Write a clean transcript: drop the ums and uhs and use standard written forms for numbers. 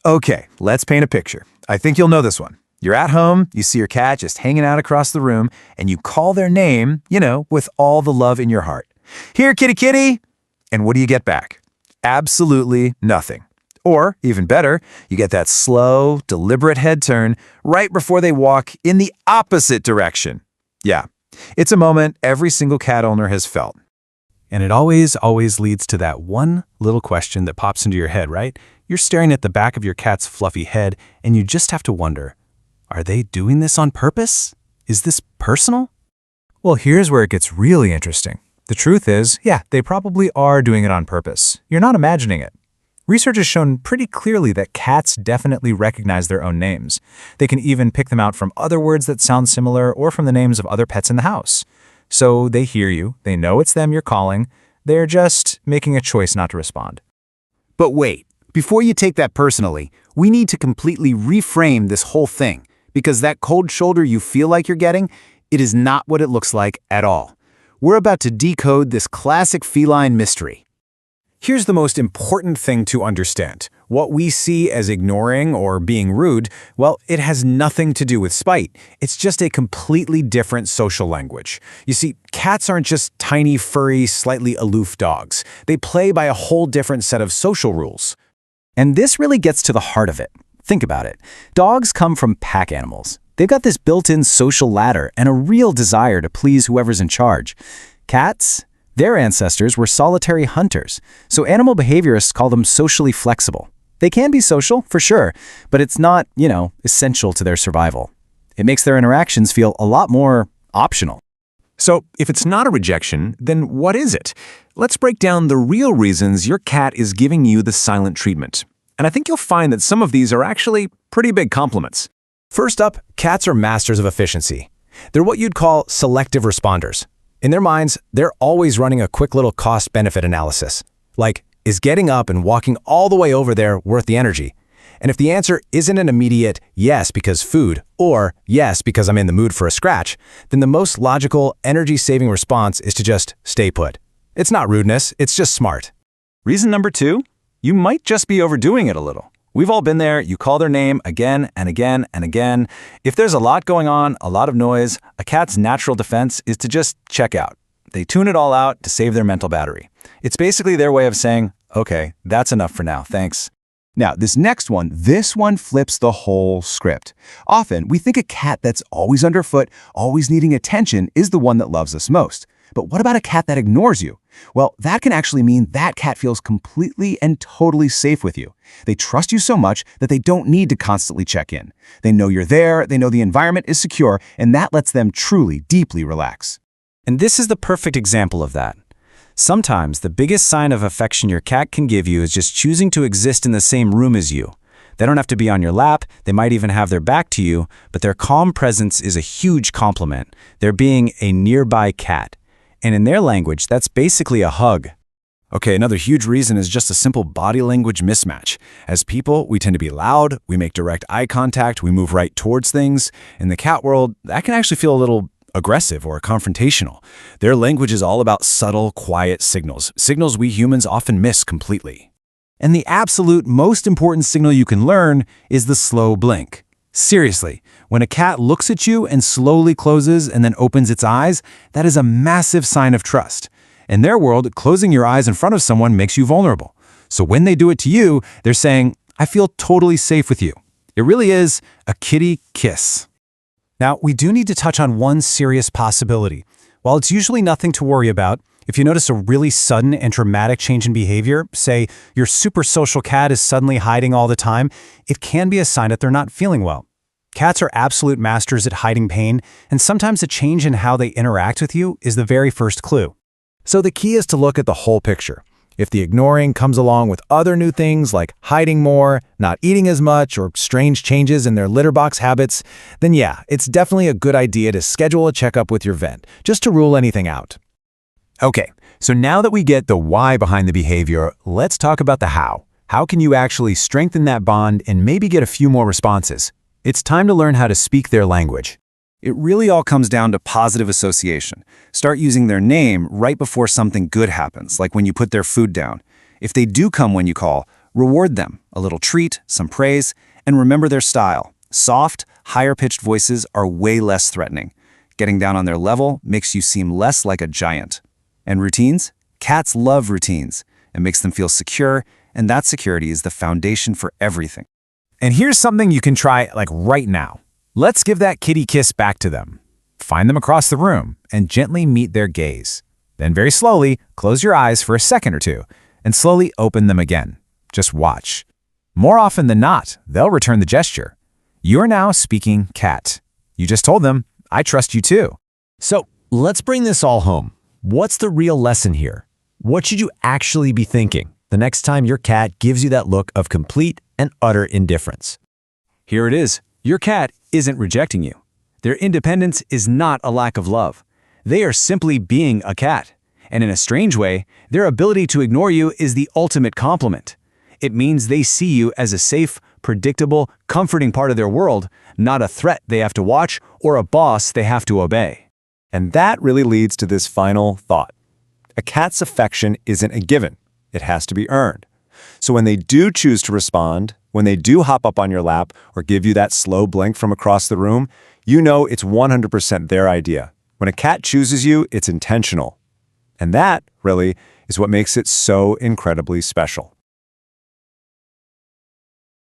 Okay, let's paint a picture. I think you'll know this one. You're at home, you see your cat just hanging out across the room, and you call their name, with all the love in your heart. Here, kitty kitty! And what do you get back? Absolutely nothing. Or, even better, you get that slow, deliberate head turn right before they walk in the opposite direction. Yeah, it's a moment every single cat owner has felt. And it always leads to that one little question that pops into your head, right? You're staring at the back of your cat's fluffy head, and you just have to wonder, are they doing this on purpose? Is this personal? Well, here's where it gets really interesting. The truth is, yeah, they probably are doing it on purpose. You're not imagining it. Research has shown pretty clearly that cats definitely recognize their own names. They can even pick them out from other words that sound similar or from the names of other pets in the house. So they hear you, they know it's them you're calling, they're just making a choice not to respond. But wait, before you take that personally, we need to completely reframe this whole thing, because that cold shoulder you feel like you're getting, it is not what it looks like at all. We're about to decode this classic feline mystery. Here's the most important thing to understand. What we see as ignoring or being rude, well, it has nothing to do with spite. It's just a completely different social language. You see, cats aren't just tiny, furry, slightly aloof dogs. They play by a whole different set of social rules. And this really gets to the heart of it. Think about it. Dogs come from pack animals. They've got this built-in social ladder and a real desire to please whoever's in charge. Cats? Their ancestors were solitary hunters, so animal behaviorists call them socially flexible. They can be social, for sure, but it's not, essential to their survival. It makes their interactions feel a lot more optional. So, if it's not a rejection, then what is it? Let's break down the real reasons your cat is giving you the silent treatment. And I think you'll find that some of these are actually pretty big compliments. First up, cats are masters of efficiency. They're what you'd call selective responders. In their minds, they're always running a quick little cost-benefit analysis. Like, is getting up and walking all the way over there worth the energy? And if the answer isn't an immediate yes because food or yes because I'm in the mood for a scratch, then the most logical, energy-saving response is to just stay put. It's not rudeness, it's just smart. Reason number 2, you might just be overdoing it a little. We've all been there. You call their name again and again and again. If there's a lot going on, a lot of noise, a cat's natural defense is to just check out. They tune it all out to save their mental battery. It's basically their way of saying, okay, that's enough for now, thanks. Now, this next one, flips the whole script. Often, we think a cat that's always underfoot, always needing attention, is the one that loves us most. But what about a cat that ignores you? Well, that can actually mean that cat feels completely and totally safe with you. They trust you so much that they don't need to constantly check in. They know you're there, they know the environment is secure, and that lets them truly, deeply relax. And this is the perfect example of that. Sometimes the biggest sign of affection your cat can give you is just choosing to exist in the same room as you. They don't have to be on your lap, they might even have their back to you, but their calm presence is a huge compliment. They're being a nearby cat. And in their language, that's basically a hug. Okay, another huge reason is just a simple body language mismatch. As people, we tend to be loud, we make direct eye contact, we move right towards things. In the cat world, that can actually feel a little aggressive or confrontational. Their language is all about subtle, quiet signals we humans often miss completely. And the absolute most important signal you can learn is the slow blink. Seriously, when a cat looks at you and slowly closes and then opens its eyes, that is a massive sign of trust. In their world, closing your eyes in front of someone makes you vulnerable. So when they do it to you, they're saying, I feel totally safe with you. It really is a kitty kiss. Now, we do need to touch on one serious possibility. While it's usually nothing to worry about, if you notice a really sudden and dramatic change in behavior, say your super social cat is suddenly hiding all the time, it can be a sign that they're not feeling well. Cats are absolute masters at hiding pain, and sometimes a change in how they interact with you is the very first clue. So the key is to look at the whole picture. If the ignoring comes along with other new things like hiding more, not eating as much, or strange changes in their litter box habits, then yeah, it's definitely a good idea to schedule a checkup with your vet, just to rule anything out. Okay, so now that we get the why behind the behavior, let's talk about the how. How can you actually strengthen that bond and maybe get a few more responses? It's time to learn how to speak their language. It really all comes down to positive association. Start using their name right before something good happens, like when you put their food down. If they do come when you call, Reward them, a little treat, some praise, and remember their style. Soft, higher-pitched voices are way less threatening. Getting down on their level makes you seem less like a giant. And routines? Cats love routines. It makes them feel secure, and that security is the foundation for everything. And here's something you can try right now. Let's give that kitty kiss back to them. Find them across the room and gently meet their gaze. Then very slowly, close your eyes for a second or two and slowly open them again. Just watch. More often than not, they'll return the gesture. You're now speaking cat. You just told them, I trust you too. So let's bring this all home. What's the real lesson here? What should you actually be thinking the next time your cat gives you that look of complete and utter indifference? Here it is. Your cat isn't rejecting you. Their independence is not a lack of love. They are simply being a cat. And in a strange way, their ability to ignore you is the ultimate compliment. It means they see you as a safe, predictable, comforting part of their world, not a threat they have to watch or a boss they have to obey. And that really leads to this final thought. A cat's affection isn't a given. It has to be earned. So when they do choose to respond, when they do hop up on your lap or give you that slow blink from across the room, you know it's 100% their idea. When a cat chooses you, it's intentional. And that, really, is what makes it so incredibly special.